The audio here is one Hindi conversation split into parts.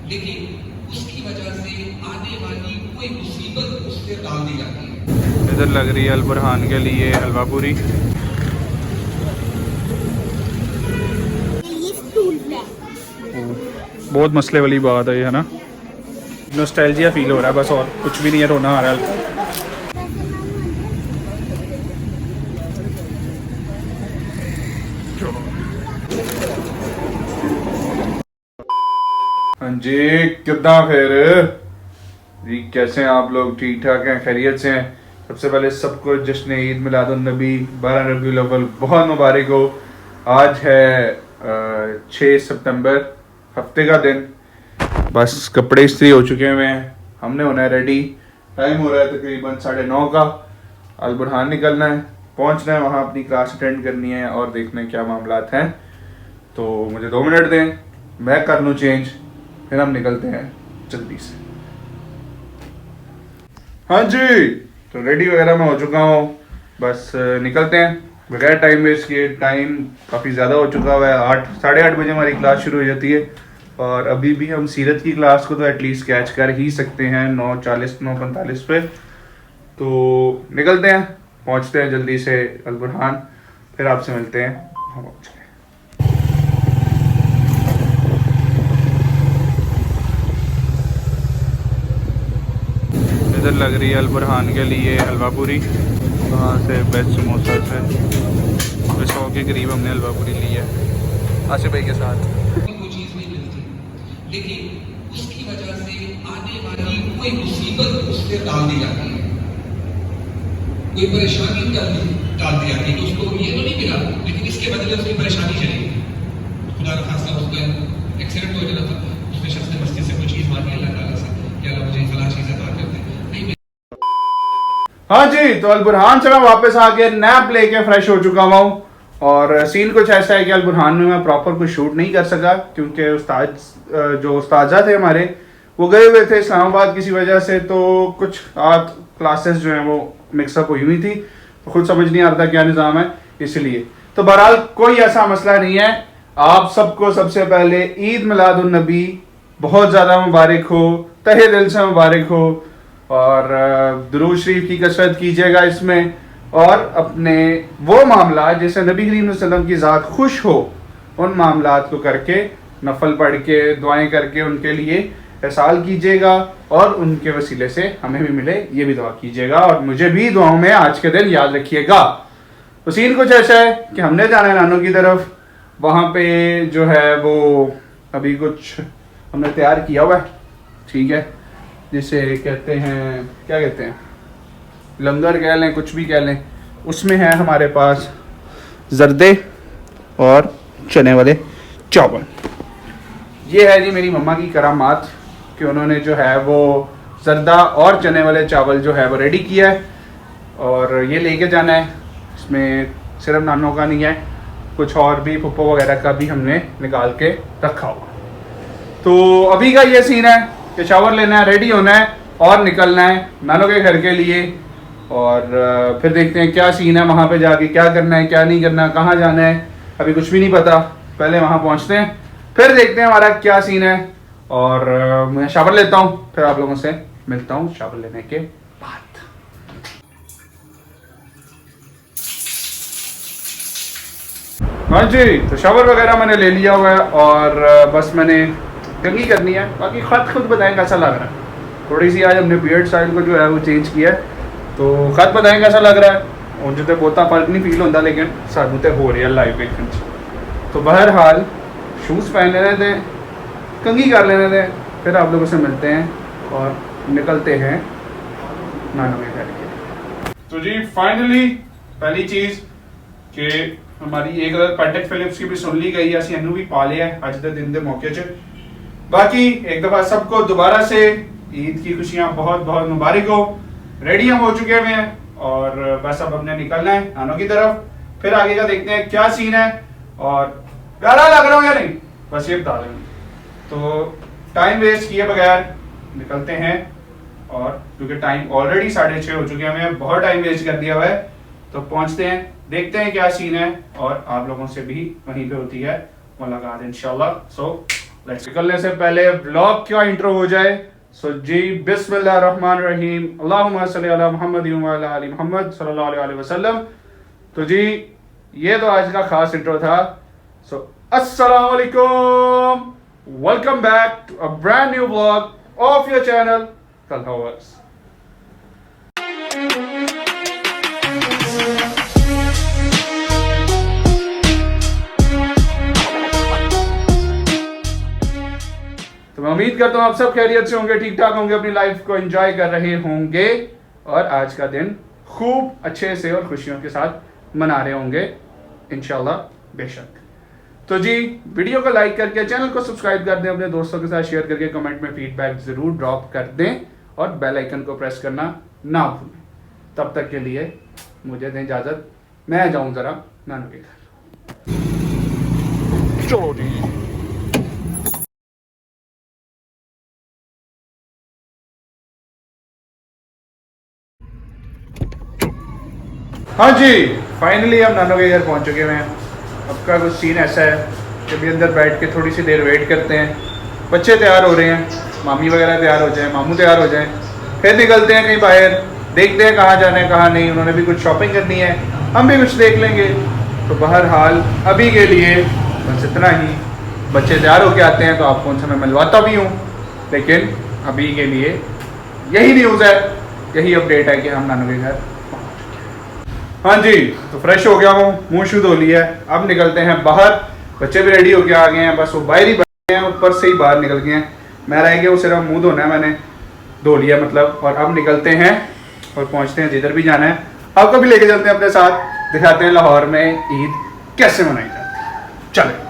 लेकिन उसकी वजह से आने वाली कोई मुसीबत उससे टाल दी जाती है। इधर लग रही है अल बुरहान के लिए हलवा पूरी। बहुत मसले वाली बात है ये, है ना। नॉस्टैल्जिया फील हो रहा है बस, और कुछ भी नहीं है, रोना आ रहा है। हाँ जी, कितना फिर जी, कैसे हैं आप लोग? ठीक ठाक हैं, खैरियत से हैं? सबसे पहले सबको जश्न ईद मिलादुन नबी 12 रबीउल अव्वल बहुत मुबारक हो। आज है 6 सितंबर, हफ्ते का दिन। बस कपड़े इस्त्री हो चुके हैं, हमने होना है रेडी। टाइम हो रहा है तकरीबन 9:30 का। अल बुरहान निकलना है, पहुंचना है वहाँ, अपनी क्लास अटेंड करनी है और देखना है क्या मामलात हैं। तो मुझे 2 मिनट दें, मैं कर लूँ चेंज, फिर हम निकलते हैं जल्दी से। हाँ जी, तो रेडी वगैरह मैं हो चुका हूँ, बस निकलते हैं बगैर टाइम वेस्ट किए। टाइम काफ़ी ज़्यादा हो चुका हुआ है, 8 साढ़े 8 बजे हमारी क्लास शुरू हो जाती है और अभी भी हम सीरत की क्लास को तो एटलीस्ट कैच कर ही सकते हैं 9:40 9:45 पे। तो निकलते हैं, पहुँचते हैं जल्दी से अल बुरहान, फिर आपसे मिलते हैं। हम चलें। इधर लग रही है अल बुरहान के लिए हलवा पूरी, वहाँ से बेस्ट समोसा से 100 के करीब हमने हलवा पूरी ली है आसिफ भाई के साथ। कोई चीज नहीं मिलती, लेकिन उसकी वजह से आने वाली कोई मुसीबत उससे टाल दी जाती है, कोई परेशानी टाल दी जाती है। तो उसको ये तो नहीं मिला, लेकिन इसके बदले उसकी परेशानी चली। खुदा का खासा उसका एक्सीडेंट हो जाता था, उसने शख्स ने मस्जिद से कोई चीज मांगी अल्लाह ताला से कि अल्लाह मुझे फलां चीज अता कर दे, नहीं। हाँ जी, तो अल बुरहान से मैं वापस आके नैप लेके फ्रेश हो चुका हूँ और सीन कुछ ऐसा है कि अल बुरहान में मैं प्रॉपर कुछ शूट नहीं कर सका क्योंकि उस्ताद जो उस्ताजा थे हमारे वो गए हुए थे इस्लामाबाद किसी वजह से। तो कुछ आध क्लासेस जो हैं वो मिक्सअप हुई हुई थी, तो खुद समझ नहीं आ रहा था क्या निज़ाम है, इसलिए। तो बहरहाल कोई ऐसा मसला नहीं है। आप सबको सबसे पहले ईद मिलादुन नबी बहुत ज़्यादा मुबारक हो, तहे दिल से मुबारक हो और दुरूद शरीफ की कसरत कीजिएगा इसमें और अपने वो मामला जैसे नबी करीम वसल्लम की ज़ात खुश हो उन मामलात को करके, नफल पढ़ के, दुआएं करके उनके लिए एहसाल कीजिएगा और उनके वसीले से हमें भी मिले, ये भी दुआ कीजिएगा और मुझे भी दुआओं में आज के दिन याद रखिएगा। तो सीन कुछ ऐसा है कि हमने जाना है नानों की तरफ, वहाँ पे जो है वो अभी कुछ हमने तैयार किया हुआ है, ठीक है, जिसे कहते हैं, क्या कहते हैं, लंगर कह लें, कुछ भी कह लें। उसमें है हमारे पास जर्दे और चने वाले चावल। ये है जी मेरी मम्मा की करामात कि उन्होंने जो है वो जर्दा और चने वाले चावल जो है वो रेडी किया है और ये लेके जाना है। इसमें सिर्फ नानों का नहीं है, कुछ और भी पप्पो वगैरह का भी हमने निकाल के रखा हुआ। तो अभी का ये सीन है कि शावर लेना है, रेडी होना है और निकलना है नानों के घर के लिए और फिर देखते हैं क्या सीन है, वहाँ पे जाके क्या करना है, क्या नहीं करना, कहाँ जाना है, अभी कुछ भी नहीं पता। पहले वहाँ पहुँचते हैं, फिर देखते हैं हमारा क्या सीन है और मैं शावर लेता हूँ, फिर आप लोगों से मिलता हूँ शावर लेने के बाद। हाँ जी, तो शावर वगैरह मैंने ले लिया हुआ है और बस मैंने कंघी करनी है। बाकी खुद बताएं कैसा लग रहा है। थोड़ी सी आज हमने बियर्ड स्टाइल को जो है वो चेंज किया है, तो खुद बताएं कैसा लग रहा है। उन जो बहुता फर्क नहीं फील होता, लेकिन सानू तो हो रही है लाइफ एक। तो बहरहाल शूज़ पहन लेने दें, कंघी कर लेने दें, फिर आप लोगों से मिलते हैं और निकलते हैं नानों के घर के। तो जी फाइनली पहली चीज़ कि हमारी एक पैटेक फिलिप्स की भी सुन ली गई है, असी इनू भी पा लिया है अज के दिन के मौके च। बाकी एक दफ़ा सबको दोबारा से ईद की खुशियाँ बहुत बहुत मुबारक हो। रेडी हम हो चुके हुए हैं और बस अब हमने निकलना है नानों की तरफ, फिर आगे का देखते हैं क्या सीन है और प्यारा लग रहा हूँ या नहीं, बस ये बता दें। तो टाइम वेस्ट किए बगैर निकलते हैं और क्योंकि टाइम ऑलरेडी 6:30 हो चुके हैं, हमें बहुत टाइम वेस्ट कर दिया हुआ है। तो पहुंचते हैं, देखते हैं क्या सीन है और आप लोगों से भी वहीं पे होती है मुलाकात इंशाल्लाह। सो निकलने से पहले व्लॉग का इंट्रो हो जाए। सो जी बिस्मिल्लाहिर्रहमानिर्रहीम, अल्लाहुम्मा सल्ली अला मुहम्मद व अला आलि मुहम्मद सल्लल्लाहु अलैहि वसल्लम। तो जी ये तो आज का खास इंट्रो था। सो अस्सलाम वालेकुम, welcome back to a brand new vlog of your channel तलहावर्स। तो मैं उम्मीद करता हूँ आप सब खैरियत से होंगे, ठीक ठाक होंगे, अपनी लाइफ को एंजॉय कर रहे होंगे और आज का दिन खूब अच्छे से और खुशियों के साथ मना रहे होंगे इंशाल्लाह बेशक। तो जी वीडियो को लाइक करके चैनल को सब्सक्राइब कर दें, अपने दोस्तों के साथ शेयर करके कमेंट में फीडबैक जरूर ड्रॉप कर दें और बेल आइकन को प्रेस करना ना भूलें। तब तक के लिए मुझे दें इजाज़त, मैं जाऊँ ज़रा नानू के घर। चलो जी। हाँ जी फाइनली हम नानू के घर पहुंच चुके हैं। अब का कुछ सीन ऐसा है कि अभी अंदर बैठ के थोड़ी सी देर वेट करते हैं, बच्चे तैयार हो रहे हैं, मामी वगैरह तैयार हो जाएं, मामू तैयार हो जाएं, फिर निकलते हैं कहीं बाहर, देखते हैं कहाँ जाना है कहाँ नहीं। उन्होंने भी कुछ शॉपिंग करनी है, हम भी कुछ देख लेंगे। तो बहरहाल अभी के लिए बस इतना ही। बच्चे तैयार होके आते हैं तो आपको उनसे मैं मिलवाता भी हूँ, लेकिन अभी के लिए यही न्यूज़ है, यही अपडेट है कि हम नानू के घर। हाँ जी तो फ्रेश हो गया हूँ, मुंह शुद्ध हो लिया है, अब निकलते हैं बाहर। बच्चे भी रेडी होके आ गए हैं, बस वो बाहर ही बैठे हैं, ऊपर से ही बाहर निकल गए हैं। मैं रह गया वो सिर्फ मुंह धोना है, मैंने धो लिया मतलब। और अब निकलते हैं और पहुँचते हैं जिधर भी जाना है। आपको भी लेके चलते हैं अपने साथ, दिखाते हैं लाहौर में ईद कैसे मनाई जाती है। चले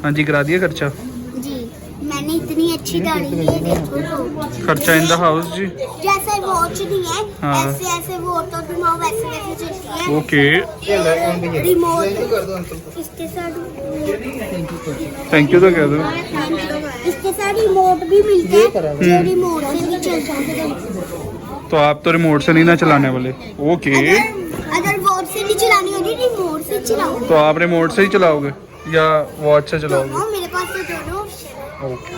हाँ जी करा दिया खर्चा? जी मैंने इतनी अच्छी दाढ़ी है, देखो खर्चा इन द हाउस जी। जैसे वॉच नहीं है, हाँ। ऐसे ऐसे वो तो घुमाओ, वैसे वैसे चलती है। ओके रिमोट इसके साथ, थैंक यू तो कह दो। इसके साथ रिमोट भी मिलता है जो रिमोट से भी चलता है। तो आप तो रिमोट से नहीं ना चलाने वाले? ओके अगर वॉच से नहीं चलानी होगी, रिमोट से चलाओ। तो आप रिमोट से ही चलाओगे या वॉच से चलाओगे? दोनों, मेरे पास तो दोनों ऑप्शन है। ओके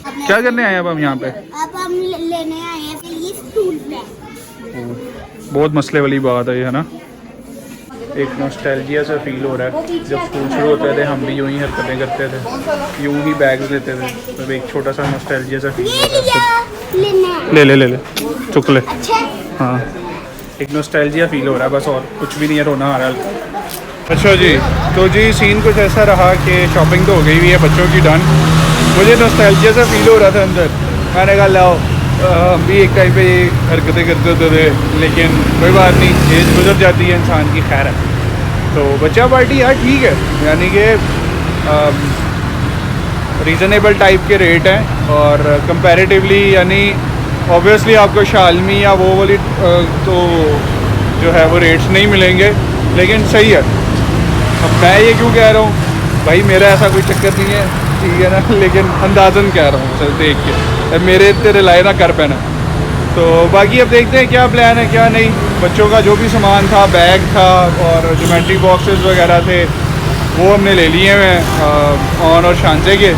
अब क्या करने आए अब हम यहाँ पे? अब हम लेने आए हैं के लिए स्टूल बैग। बहुत मसले वाली बात है ये, है ना। एक नॉस्टैल्जिया सा फील हो रहा है। जब स्कूल शुरू होते थे हम भी यूं ही हरकतें करते थे, यूं ही बैग्स लेते थे, तो एक छोटा सा नॉस्टैल्जिया सा फील हो रहा है। लेने ले ले ले ले चुक ले। अच्छा हाँ एक नॉस्टैल्जिया फील हो रहा है बस, और कुछ भी नहीं है, रोना आ रहा है। अच्छा जी तो जी सीन कुछ ऐसा रहा कि शॉपिंग तो हो गई हुई है बच्चों की डन। मुझे नॉस्टैल्जिया सा फील हो रहा था अंदर, मैंने कहा लाओ हम भी एक टाइम पे ये हरकतें करते होते थे, लेकिन कोई बात नहीं, एज गुजर जाती है इंसान की, खैर है। तो बच्चा पार्टी यार ठीक है, यानी कि रीज़नेबल टाइप के रेट हैं और कंपैरेटिवली, यानी ऑब्वियसली आपको शालमी या वो वाली तो जो है वो रेट्स नहीं मिलेंगे, लेकिन सही है। अब मैं ये क्यों कह रहा हूँ भाई, मेरा ऐसा कोई चक्कर नहीं है, ठीक है ना, लेकिन अंदाज़न कह रहा हूँ सर देख के, अब मेरे इतने रिलाय ना कर पाना। तो बाकी अब देखते हैं क्या प्लान है क्या नहीं। बच्चों का जो भी सामान था, बैग था और ज्योमेट्री बॉक्सेस वगैरह थे, वो हमने ले लिए हैं ऑन और शांजे के।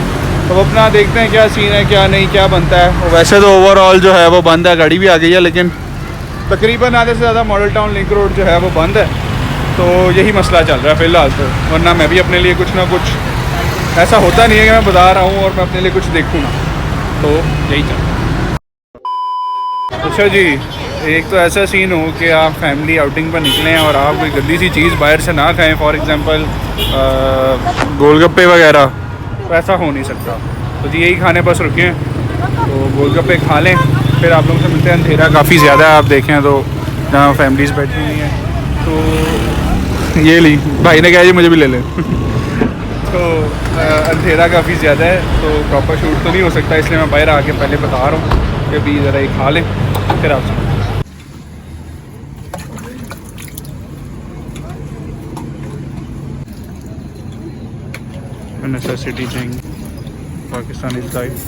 तो अपना देखते हैं क्या सीन है क्या नहीं, क्या बनता है। वैसे तो ओवरऑल जो है वो बंद है, गाड़ी भी आ गई है, लेकिन तकरीबन आधे से ज़्यादा मॉडल टाउन लिंक रोड जो है वो बंद है। तो यही मसला चल रहा है फ़िलहाल तो, वरना मैं भी अपने लिए कुछ ना कुछ, ऐसा होता नहीं है कि मैं बता रहा हूँ और मैं अपने लिए कुछ देखूँ ना, तो यही चल रहा है। अच्छा जी एक तो ऐसा सीन हो कि आप फैमिली आउटिंग पर निकलें और आप कोई गंदी सी चीज़ बाहर से ना खाएं, फॉर एग्ज़ाम्पल गोलगप्पे वगैरह, तो ऐसा हो नहीं सकता। तो जी यही खाने बस रुके हैं, तो गोलगप्पे खा लें, फिर आप लोगों से मिलते हैं। अंधेरा काफ़ी ज़्यादा है, आप देखें तो जहाँ फैमिलीज़ बैठी हुई हैं। तो ये ली भाई ने कहा जी मुझे भी ले लें तो अंधेरा काफ़ी ज़्यादा है, तो प्रॉपर शूट तो नहीं हो सकता, इसलिए मैं बाहर आके पहले बता रहा हूँ कि अभी ज़रा ये खा लें फिर आप necessity thing. Pakistan is life.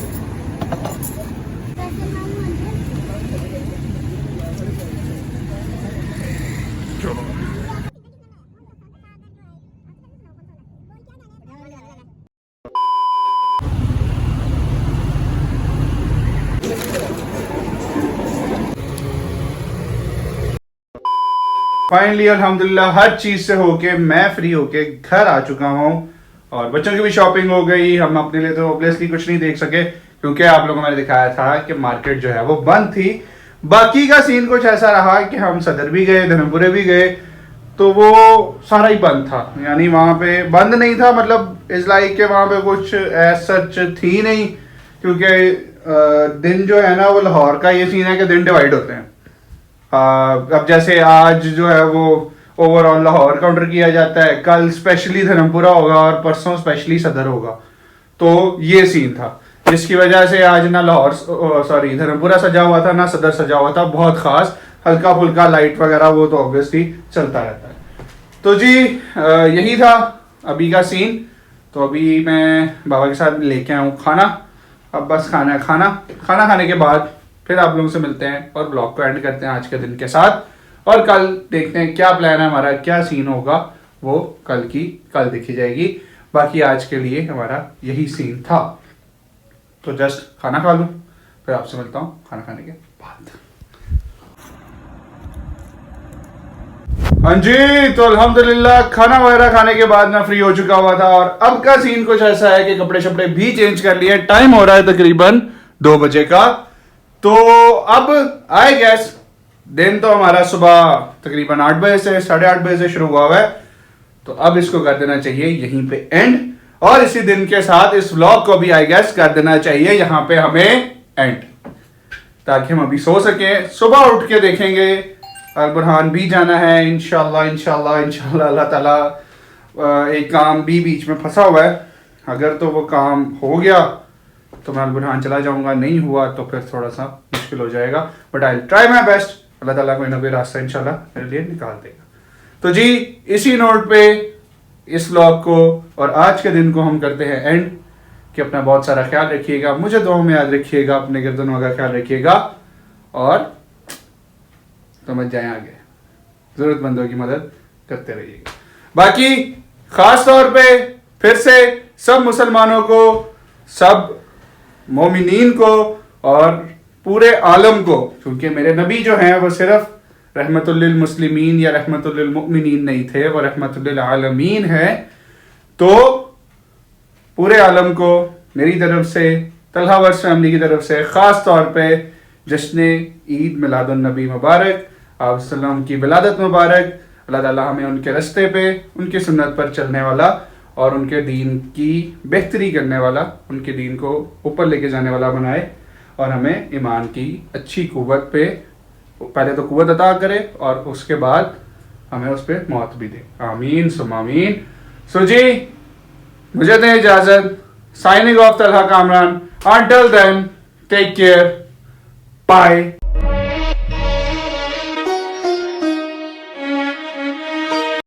Finally अल्हम्दुलिल्लाह हर चीज से होके मैं फ्री होके घर आ चुका हूँ और बच्चों की भी शॉपिंग हो गई। हम अपने लिए तो ऑब्वियसली कुछ नहीं देख सके क्योंकि आप लोगों को मैंने दिखाया था कि मार्केट जो है वो बंद थी। बाकी का सीन कुछ ऐसा रहा कि हम सदर भी गए, धर्मपुरे भी गए, तो वो सारा ही बंद था। यानी वहाँ पे बंद नहीं था, मतलब इस लाइक के वहाँ पे कुछ सच थी नहीं, क्योंकि दिन जो है ना वो लाहौर का ये सीन है कि दिन डिवाइड होते हैं। अब जैसे आज जो है वो ओवरऑल लाहौर काउंटर किया जाता है, कल स्पेशली धर्मपुरा होगा और परसों स्पेशली सदर होगा। तो ये सीन था जिसकी वजह से आज ना लाहौर सॉरी धर्मपुरा सजा हुआ था ना सदर सजा हुआ था। बहुत खास हल्का फुल्का लाइट वगैरह वो तो ऑब्वियसली चलता रहता है। तो जी यही था अभी का सीन। तो अभी मैं बाबा के साथ लेके आया हूँ खाना। अब बस खाना खाने के बाद फिर आप लोगों से मिलते हैं और ब्लॉग को एंड करते हैं आज के दिन के साथ। और कल देखते हैं क्या प्लान है हमारा, क्या सीन होगा, वो कल देखी जाएगी। बाकी आज के लिए हमारा यही सीन था। तो जस्ट खाना खा लूँ फिर आपसे मिलता हूँ खाना खाने के बाद। हाँ जी, तो अल्हम्दुलिल्लाह खाना वगैरह खाने के बाद मैं फ्री हो चुका हुआ था और अब का सीन कुछ ऐसा है कि कपड़े शपड़े भी चेंज कर लिए। टाइम हो रहा है तकरीबन 2 बजे का। तो अब आई गेस दिन तो हमारा सुबह तकरीबन 8 बजे से 8:30 बजे से शुरू हुआ है। तो अब इसको कर देना चाहिए यहीं पे एंड, और इसी दिन के साथ इस व्लॉग को भी आई गेस कर देना चाहिए यहाँ पे हमें एंड, ताकि हम अभी सो सके। सुबह उठ के देखेंगे अल बुरहान भी जाना है इंशाल्लाह अल्लाह ताला। एक काम भी बीच में फंसा हुआ है, अगर तो वो काम हो गया तो मैं अल बुरहान चला जाऊंगा, नहीं हुआ तो फिर थोड़ा सा मुश्किल हो जाएगा। But I try my best, अल्लाह ताला कोई ना कोई रास्ता इंशाल्लाह मेरे लिए निकाल देगा। तो जी इसी नोट पे इस व्लॉग को और आज के दिन को हम करते हैं एंड, कि अपना बहुत सारा ख्याल रखिएगा, मुझे दुआओं में याद रखिएगा, अपने गिरदनों का ख्याल रखिएगा और समझ जाए आगे जरूरतमंदों की मदद करते रहिएगा। बाकी खास तौर पे फिर से सब मुसलमानों को, सब मोमिनीन को और पूरे आलम को, क्योंकि मेरे नबी जो हैं वो सिर्फ रहमतुल लिल मुस्लिमीन या रहमतुल लिल मुमिनीन नहीं थे, वो रहमतुल लिल आलमीन है। तो पूरे आलम को मेरी तरफ से, तलहा वर्स फैमिली की तरफ से खास तौर पे जश्न ईद मिलादुन नबी मुबारक, आप सल्लम की विलादत मुबारक। अल्लाह ताला हमें उनके रास्ते पे, उनकी सुन्नत पर चलने वाला और उनके दीन की बेहतरी करने वाला, उनके दीन को ऊपर लेके जाने वाला बनाए और हमें ईमान की अच्छी कुव्वत पे पहले तो कुव्वत अता करे और उसके बाद हमें उस पर मौत भी दे। आमीन सुम आमीन। सो जी मुझे दें इजाजत। Signing off Talha Kamran. Until then, take care. Bye.